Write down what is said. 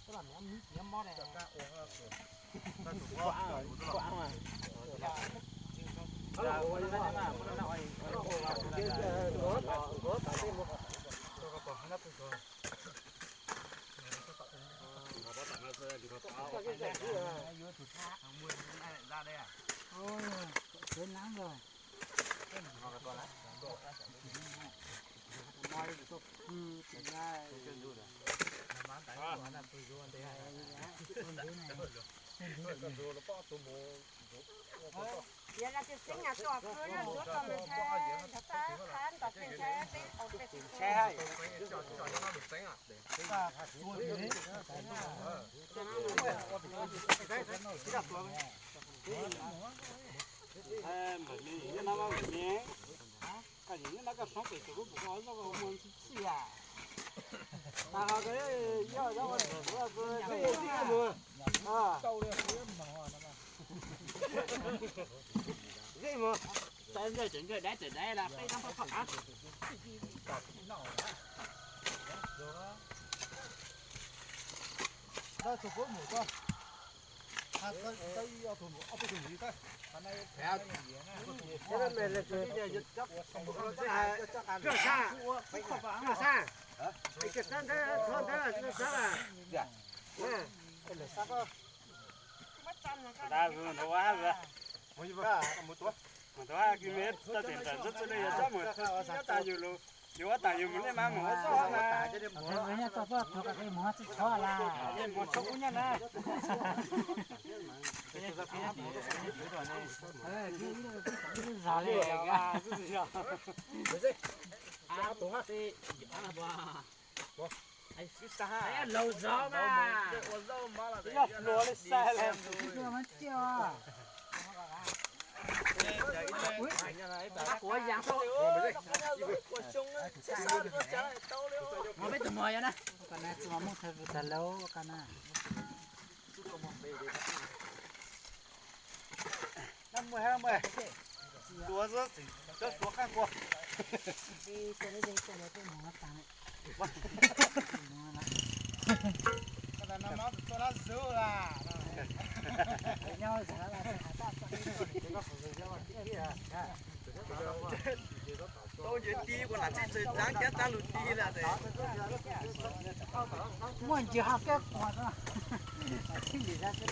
cái là miếng món này ra đây à? Ôi, đến lắm rồi. Giờ là cái sinh nhà trọ cứ là chỗ tao mình xe, thật ta khán tao trên xe, bên ổn bên Xe hay. Cái mà tên rồi chuyện rồi đá từ đây là cái nó phải phật Đây chụp với một con. Đây thủ một, thủ gì đây? Cái này là cái này giật chắc. chưa xa chưa xa cái tên thế thôn thế là chưa xa à Cái này sắc á. đã vừa nó quá rồi Một gì vậy? Một tuổi. mà tôi cái mét ta tiền sản xuất cho đây là chắc mà ta nhiều luôn nhiều quá ta nhiều mình lấy mang mà sao mà Thế nhá, tôi có thuộc cái món chỉ cho là một số cũng nhân này giờ đi cái lâu gió mà Ngọc lúa lên xe lên. chưa mất chưa của giang số mà biết tụi mày vậy nè cái này tụi mày thấy từ lâu cái này Năm 20. Lúa rất rất lúa khác qua. đi cái này cái món tặng Cái này nó tôi đã giữ là. nhau sẽ là tôi chỉ đi của là chỉ dáng cái ta lụt đi là để muốn chỉ học cái quả đó thì ra cái